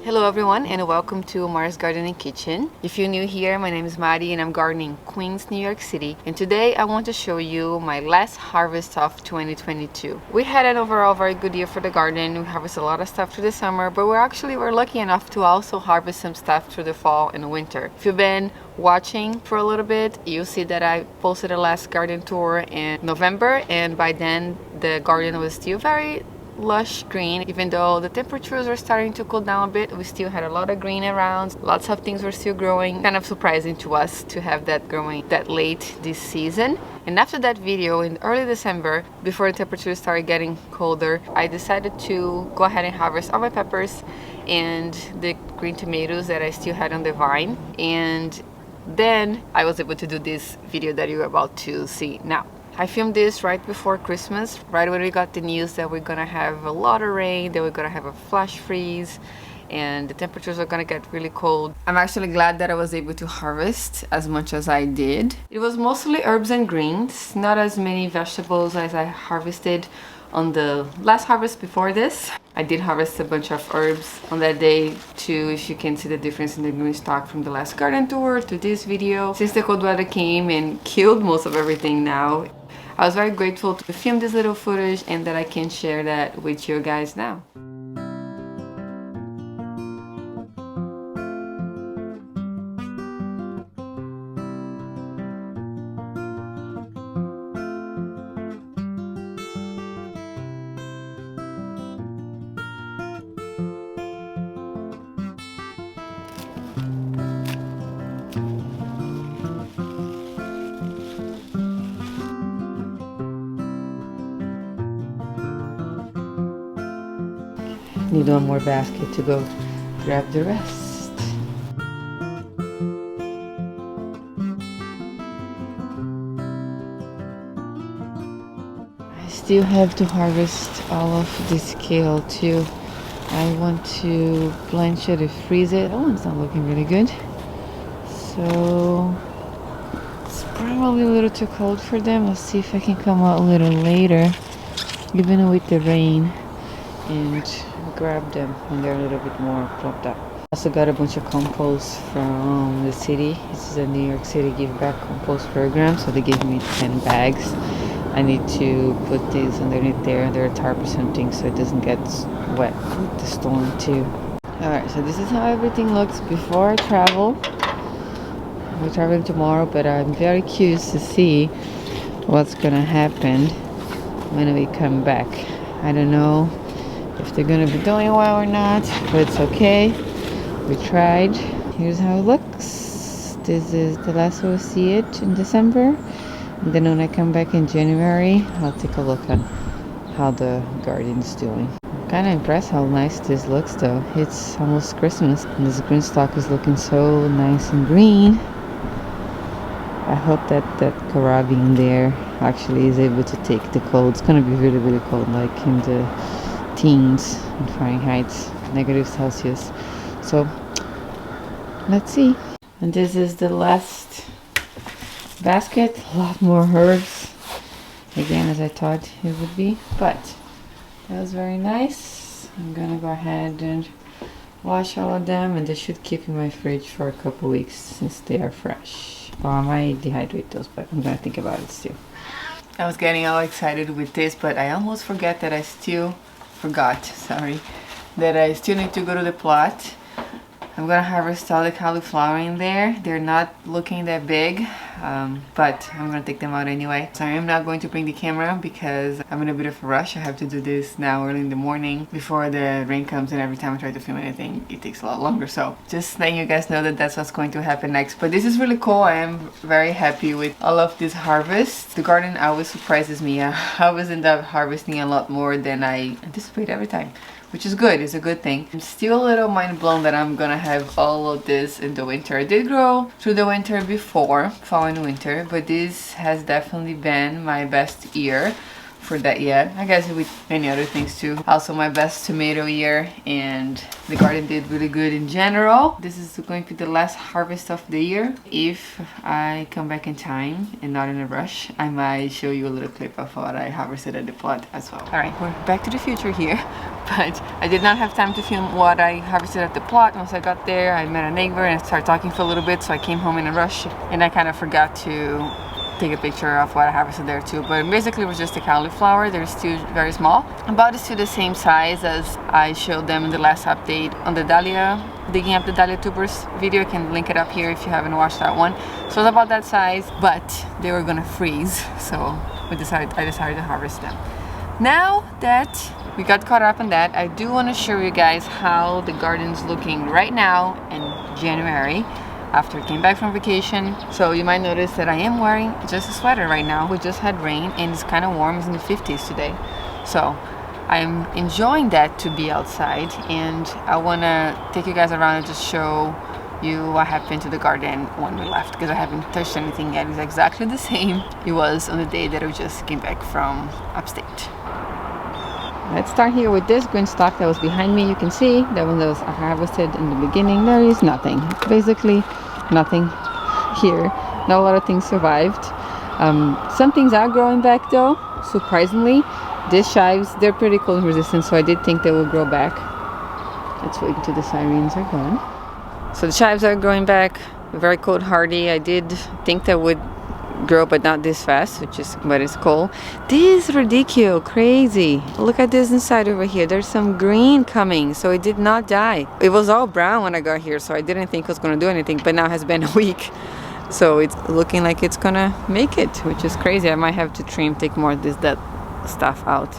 Hello everyone and welcome to Mars Gardening Kitchen. If you're new here, my name is Mari and I'm gardening in Queens, New York City. And today I want to show you my last harvest of 2022. We had an overall very good year for the garden. We harvested a lot of stuff through the summer, but we're lucky enough to also harvest some stuff through the fall and winter. If you've been watching for a little bit, you'll see that I posted a last garden tour in November, and by then the garden was still very lush green. Even though the temperatures are starting to cool down a bit, we still had a lot of green around. Lots of things were still growing. Kind of surprising to us to have that growing that late this season. And after that video in early December, before the temperatures started getting colder, I decided to go ahead and harvest all my peppers and the green tomatoes that I still had on the vine. And then I was able to do this video that you're about to see now. I filmed this right before Christmas, right when we got the news that we're gonna have a lot of rain, that we're gonna have a flash freeze, and the temperatures are gonna get really cold. I'm actually glad that I was able to harvest as much as I did. It was mostly herbs and greens, not as many vegetables as I harvested on the last harvest before this. I did harvest a bunch of herbs on that day too, if you can see the difference in the green stock from the last garden tour to this video. Since the cold weather came and killed most of everything now, I was very grateful to film this little footage and that I can share that with you guys now. Need one more basket to go grab the rest. I still have to harvest all of this kale too. I want to blanch it or freeze it. That one's not looking really good. So it's probably a little too cold for them. Let's see if I can come out a little later, even with the rain, and grab them when they're a little bit more plucked up. Also got a bunch of compost from the city. This is a New York City give back compost program, so they gave me 10 bags. I need to put these underneath there under a tarp or something so it doesn't get wet with the storm too. Alright, so this is how everything looks before I travel. We're traveling tomorrow, but I'm very curious to see what's gonna happen when we come back. I don't know if they're gonna be doing well or not, but it's okay. We tried. Here's how it looks. This is the last we'll see it in December. And then when I come back in January, I'll take a look on how the garden's doing. I'm kind of impressed how nice this looks though. It's almost Christmas and this green stalk is looking so nice and green. I hope that kohlrabi in there actually is able to take the cold. It's gonna be really, really cold, like in the teens in Fahrenheit, -Celsius. So let's see. And this is the last basket. A lot more herbs, again, as I thought it would be, but that was very nice. I'm gonna go ahead and wash all of them, and they should keep in my fridge for a couple weeks since they are fresh. Well, I might dehydrate those, but I'm gonna think about it still. I was getting all excited with this, but I almost forgot that I still need to go to the plot. I'm gonna harvest all the cauliflower in there. They're not looking that big, but I'm gonna take them out anyway. So I am not going to bring the camera because I'm in a bit of a rush. I have to do this now early in the morning before the rain comes, and every time I try to film anything it takes a lot longer. So just letting you guys know that that's what's going to happen next. But this is really cool. I am very happy with all of this harvest. The garden always surprises me. I always end up harvesting a lot more than I anticipate every time, which is good. It's a good thing. I'm still a little mind blown that I'm gonna have all of this in the winter. I did grow through the winter before, fall and winter, but this has definitely been my best year for that yet. I guess with many other things too. Also my best tomato year, and the garden did really good in general. This is going to be the last harvest of the year. If I come back in time and not in a rush, I might show you a little clip of what I harvested at the plot as well. Alright, we're back to the future here, but I did not have time to film what I harvested at the plot. Once I got there, I met a neighbor and I started talking for a little bit, so I came home in a rush and I kind of forgot to take a picture of what I harvested there too. But basically it was just a cauliflower. They're still very small, about still the same size as I showed them in the last update on the dahlia, digging up the dahlia tubers video. I can link it up here if you haven't watched that one. So it's about that size, but they were gonna freeze, so I decided to harvest them. Now that we got caught up on that, I do want to show you guys how the garden's looking right now in January, after I came back from vacation. So you might notice that I am wearing just a sweater right now. We just had rain and it's kind of warm. It's in the 50s today. So I'm enjoying that to be outside, and I want to take you guys around and just show you what happened to the garden when we left, because I haven't touched anything yet. It's exactly the same it was on the day that we just came back from upstate. Let's start here with this green stalk that was behind me. You can see that when those are harvested in the beginning, there is nothing. Basically nothing here. Not a lot of things survived. Some things are growing back though, surprisingly. These chives, they're pretty cold resistant, so I did think they will grow back. Let's wait until the sirens are gone. So the chives are growing back, very cold hardy. I did think that would grow, but not this fast, but it's cold. This is ridiculous, crazy. Look at this inside over here. There's some green coming, so it did not die. It was all brown when I got here, so I didn't think it was gonna do anything, but now it has been a week, so it's looking like it's gonna make it, which is crazy. I might have to take more of that stuff out.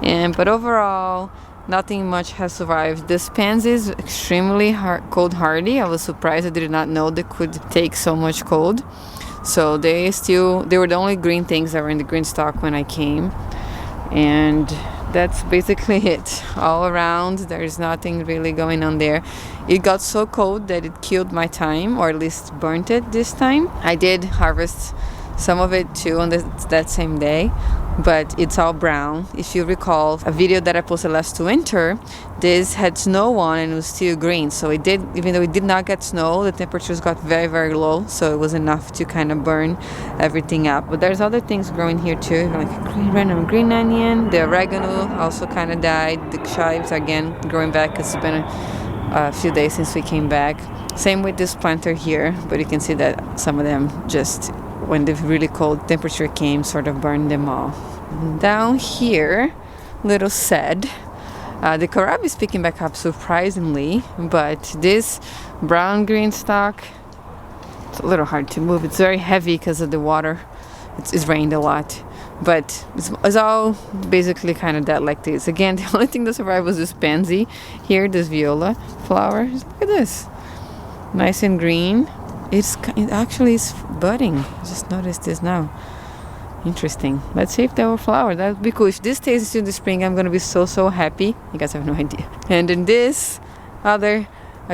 But overall, nothing much has survived. This pansy is extremely cold hardy. I was surprised. I did not know they could take so much cold. So they were the only green things that were in the green stalk when I came, and that's basically it. All around, there's nothing really going on there. It got so cold that it killed my thyme, or at least burnt it this time. I did harvest some of it too on that same day, but it's all brown. If you recall a video that I posted last winter, this had snow on and it was still green. So it did, even though it did not get snow, the temperatures got very, very low, so it was enough to kind of burn everything up. But there's other things growing here too, like random green onion. The oregano also kind of died. The chives again growing back because it's been a few days since we came back. Same with this planter here, but you can see that some of them just, when the really cold temperature came, sort of burned them all. Down here, little sad. The kohlrabi is picking back up surprisingly, but this brown green stalk, it's a little hard to move. It's very heavy because of the water. It's rained a lot, but it's all basically kind of dead like this. Again, the only thing that survived was this pansy here, this viola flower. Look at this, nice and green. It actually is budding. I just noticed this now. Interesting. Let's see if they will flower. That would be cool. If this stays into the spring, I'm gonna be so happy. You guys have no idea. And then this other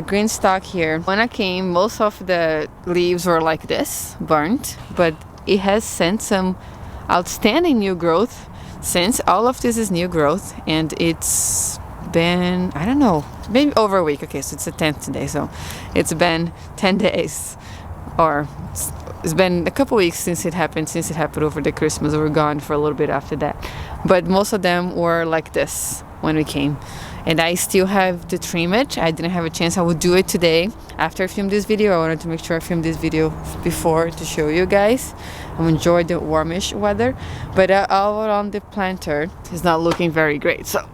green stalk here. When I came, most of the leaves were like this, burnt, but it has sent some outstanding new growth since. All of this is new growth, and it's been, I don't know, maybe over a week. Okay, so it's the 10th today, so it's been 10 days, or it's been a couple weeks since it happened over the Christmas. We were gone for a little bit after that, but most of them were like this when we came, and I still have to trim it. I didn't have a chance. I will do it today after I filmed this video. I wanted to make sure I filmed this video before to show you guys. I enjoyed the warmish weather, but all around the planter is not looking very great. So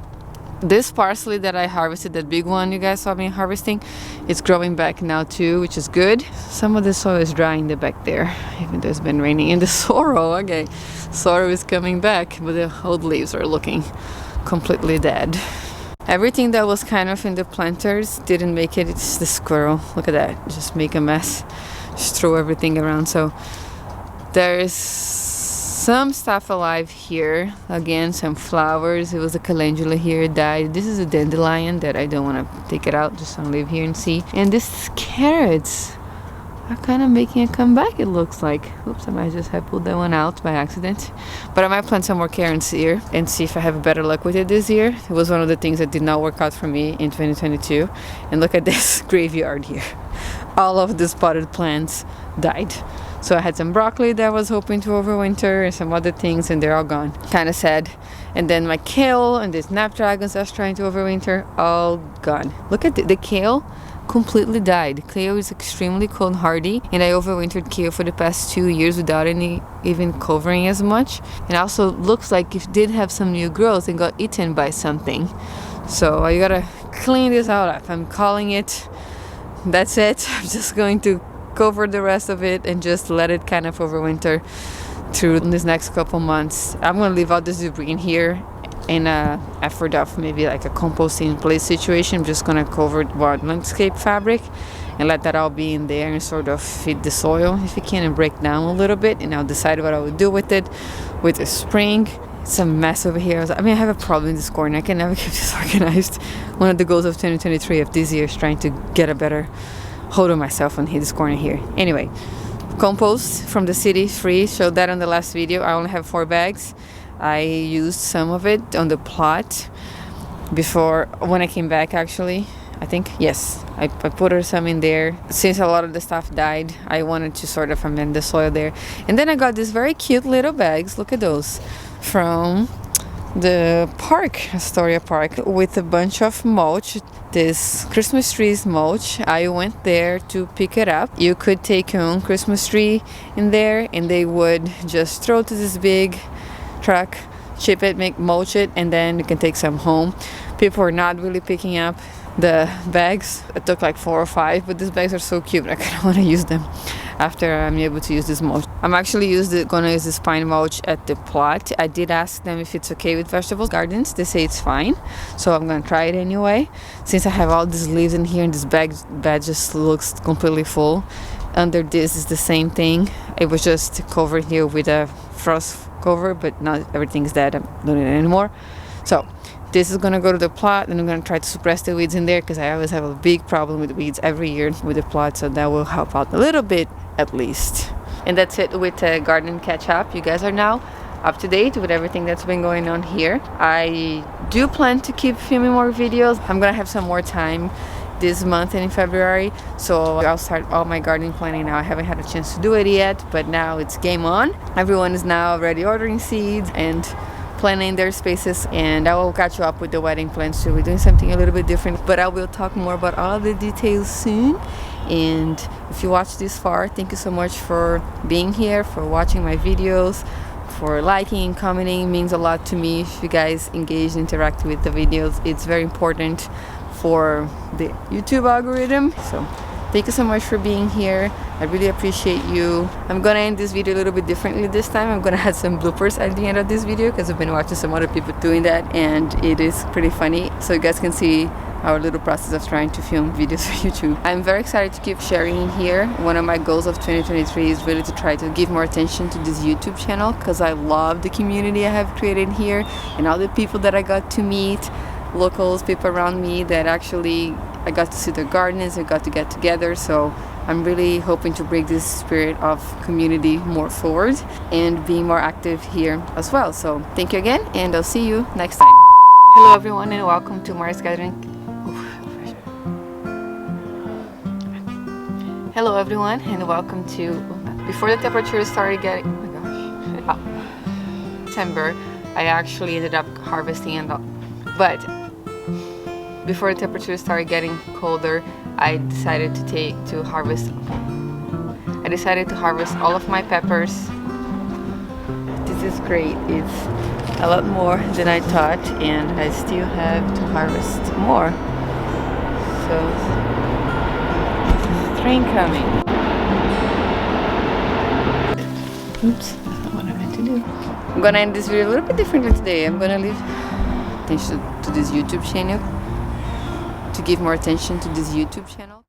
this parsley that I harvested, that big one you guys saw me harvesting, it's growing back now too, which is good. Some of the soil is dry in the back there, even though it's been raining. And the sorrel, okay, sorrel is coming back, but the old leaves are looking completely dead. Everything that was kind of in the planters didn't make it. It's the squirrel, look at that, just make a mess, just throw everything around. So there's some stuff alive here. Again, some flowers. It was a calendula here, it died. This is a dandelion that I don't want to take it out, just want to leave here and see. And this carrots, are kind of making a comeback, it looks like. Oops, I might just have pulled that one out by accident. But I might plant some more carrots here and see if I have better luck with it this year. It was one of the things that did not work out for me in 2022. And look at this graveyard here. All of the spotted plants died. So I had some broccoli that I was hoping to overwinter and some other things, and they're all gone. Kind of sad. And then my kale and the snapdragons I was trying to overwinter, all gone. Look at the kale completely died. Kale is extremely cold hardy, and I overwintered kale for the past 2 years without any even covering as much. And also looks like it did have some new growth and got eaten by something. So I gotta clean this out. I'm calling it. That's it. I'm just going to cover the rest of it and just let it kind of overwinter through this next couple months. I'm gonna leave all this debris in here in a effort of maybe like a composting in place situation. I'm just gonna cover it with landscape fabric and let that all be in there and sort of feed the soil if it can and break down a little bit, and I'll decide what I will do with it with the spring. It's a mess over here. I mean, I have a problem in this corner. I can never keep this organized. One of the goals of 2023 of this year is trying to get a better hold of myself on this corner here. Anyway, compost from the city, free. Showed that on the last video. I only have 4 bags. I used some of it on the plot before when I came back, actually. I think, yes, I put some in there. Since a lot of the stuff died, I wanted to sort of amend the soil there. And then I got these very cute little bags, look at those, from the park, Astoria Park, with a bunch of mulch, this Christmas trees mulch. I went there to pick it up. You could take your own Christmas tree in there, and they would just throw to this big truck, chip it, mulch it, and then you can take some home. People are not really picking up the bags. It took like 4 or 5, but these bags are so cute. I kind of want to use them after I'm able to use this mulch. I'm actually gonna use this pine mulch at the plot. I did ask them if it's okay with vegetable gardens. They say it's fine, so I'm gonna try it anyway. Since I have all these leaves in here and this bed just looks completely full. Under this is the same thing. It was just covered here with a frost cover, but not everything's dead. I'm not doing it anymore. So this is gonna go to the plot, and I'm gonna try to suppress the weeds in there because I always have a big problem with weeds every year with the plot, so that will help out a little bit at least. And that's it with garden catch up. You guys are now up to date with everything that's been going on here. I do plan to keep filming more videos. I'm gonna have some more time this month and in February, so I'll start all my gardening planning now. I haven't had a chance to do it yet, but now it's game on. Everyone is now already ordering seeds and planning their spaces, and I will catch you up with the wedding plans too. We're doing something a little bit different, but I will talk more about all the details soon. And if you watched this far, thank you so much for being here, for watching my videos, for liking, commenting. It means a lot to me if you guys engage and interact with the videos. It's very important for the YouTube algorithm. So thank you so much for being here. I really appreciate you. I'm gonna end this video a little bit differently this time. I'm gonna add some bloopers at the end of this video because I've been watching some other people doing that, and it is pretty funny, so you guys can see our little process of trying to film videos for YouTube. I'm very excited to keep sharing here. One of my goals of 2023 is really to try to give more attention to this YouTube channel because I love the community I have created here and all the people that I got to meet, locals, people around me that actually I got to see their gardens, we got to get together. So I'm really hoping to bring this spirit of community more forward and being more active here as well. So thank you again, and I'll see you next time. Hello everyone, and welcome to Mars Gathering. Hello everyone, and welcome to, before the temperature started getting, oh my gosh, December, I actually ended up harvesting, but before the temperature started getting colder, I decided to harvest all of my peppers. This is great. It's a lot more than I thought, and I still have to harvest more. So train coming. Oops, that's not what I meant to do. I'm gonna end this video a little bit differently today. I'm gonna leave attention to this YouTube channel, to give more attention to this YouTube channel.